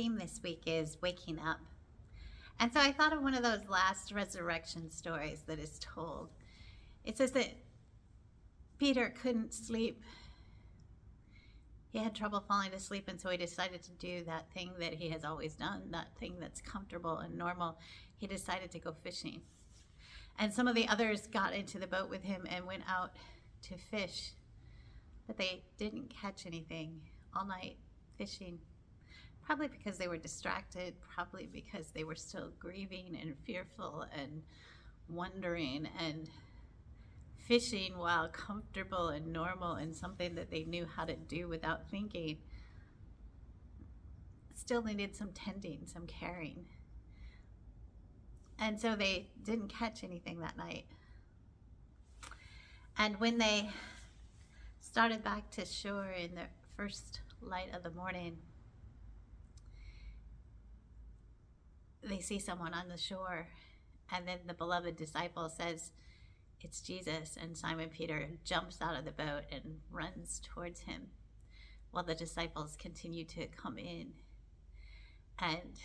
theme this week is waking up. And so I thought of one of those last resurrection stories that is told. It says that Peter couldn't sleep. He had trouble falling asleep, and so he decided to do that thing that he has always done, that thing that's comfortable and normal. He decided to go fishing. And some of the others got into the boat with him and went out to fish, but they didn't catch anything all night fishing. Probably because they were distracted, probably because they were still grieving and fearful and wondering and fishing while comfortable and normal and something that they knew how to do without thinking. Still needed some tending, some caring. And so they didn't catch anything that night. And when they started back to shore in the first light of the morning, they see someone on the shore, and then the beloved disciple says, "It's Jesus," and Simon Peter jumps out of the boat and runs towards him while the disciples continue to come in. And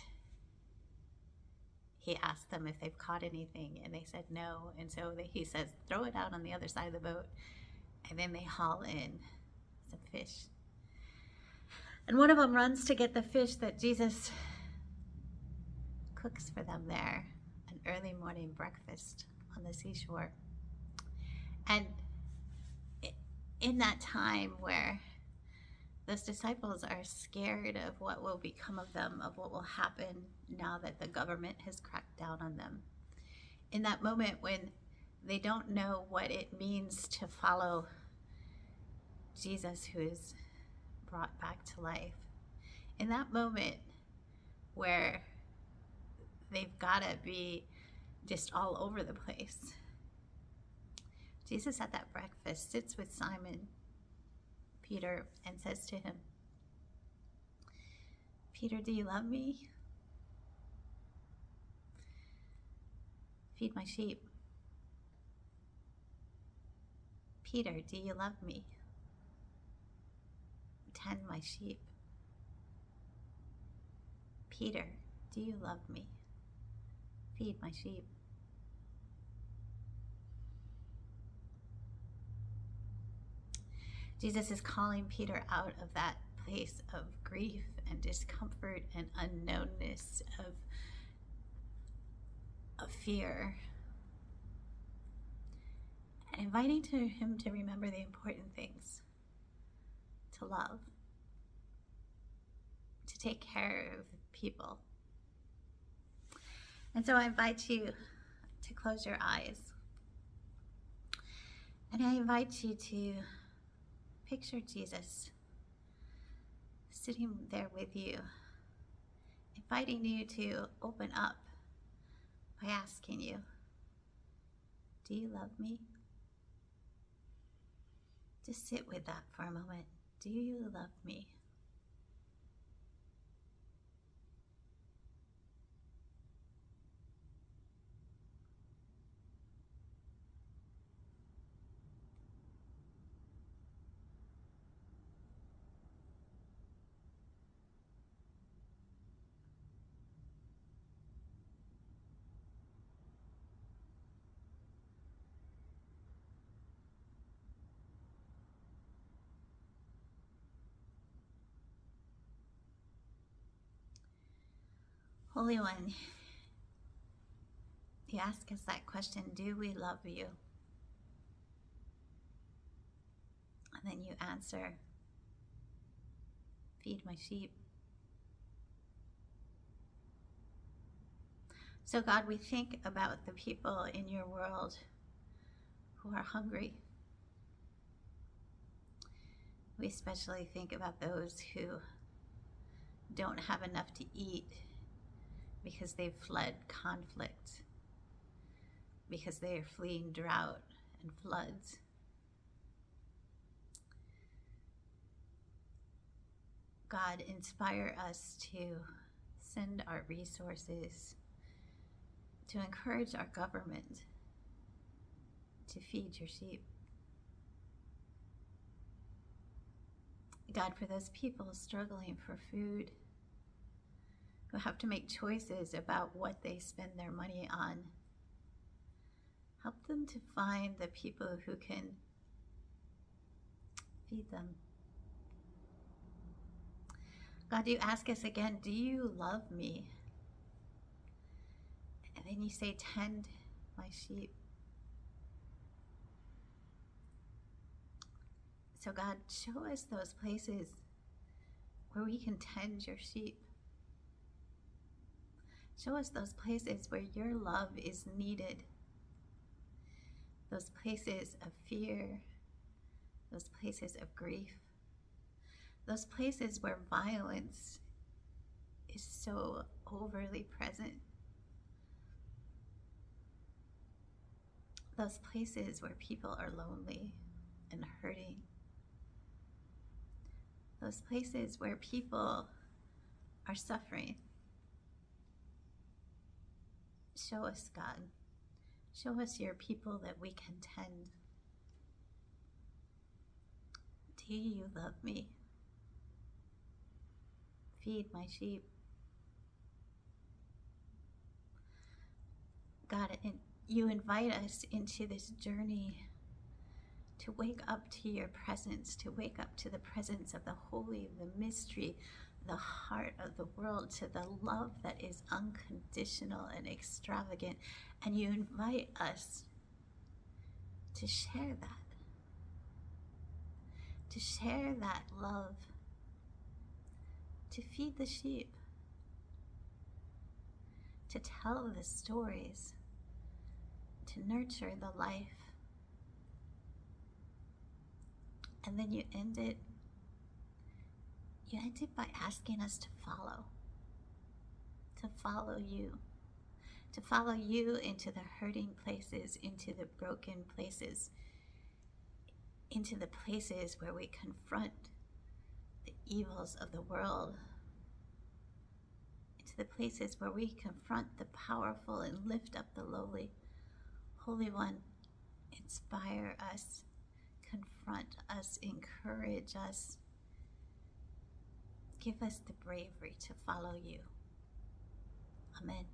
he asked them if they've caught anything, and they said no. And so he says, "Throw it out on the other side of the boat," and then they haul in some fish. And one of them runs to get the fish that Jesus cooks for them there, an early morning breakfast on the seashore. And in that time where those disciples are scared of what will become of them, of what will happen now that the government has cracked down on them, in that moment when they don't know what it means to follow Jesus, who is brought back to life, in that moment where they've got to be just all over the place, Jesus at that breakfast sits with Simon Peter and says to him, "Peter, do you love me? Feed my sheep. Peter, do you love me? Tend my sheep. Peter, do you love me? Feed my sheep." Jesus is calling Peter out of that place of grief and discomfort and unknownness, of fear, and inviting him to remember the important things, to love, to take care of people. And so I invite you to close your eyes, and I invite you to picture Jesus sitting there with you, inviting you to open up by asking you, "Do you love me?" Just sit with that for a moment. Do you love me? Holy One, you ask us that question, do we love you? And then you answer, feed my sheep. So God, we think about the people in your world who are hungry. We especially think about those who don't have enough to eat because they've fled conflict, because they are fleeing drought and floods. God, inspire us to send our resources to encourage our government to feed your sheep. God, for those people struggling for food, who have to make choices about what they spend their money on. Help them to find the people who can feed them. God, you ask us again, do you love me? And then you say, tend my sheep. So God, show us those places where we can tend your sheep. Show us those places where your love is needed. Those places of fear, those places of grief, those places where violence is so overly present. Those places where people are lonely and hurting. Those places where people are suffering. Show us, God. Show us your people that we can tend. Do you love me? Feed my sheep. God, and you invite us into this journey to wake up to your presence, to wake up to the presence of the holy, the mystery, the heart of the world, to the love that is unconditional and extravagant. And you invite us to share that love, to feed the sheep, to tell the stories, to nurture the life. And then you end it by asking us to follow you into the hurting places, into the broken places, into the places where we confront the evils of the world, into the places where we confront the powerful and lift up the lowly. Holy One, inspire us, confront us, encourage us. Give us the bravery to follow you. Amen.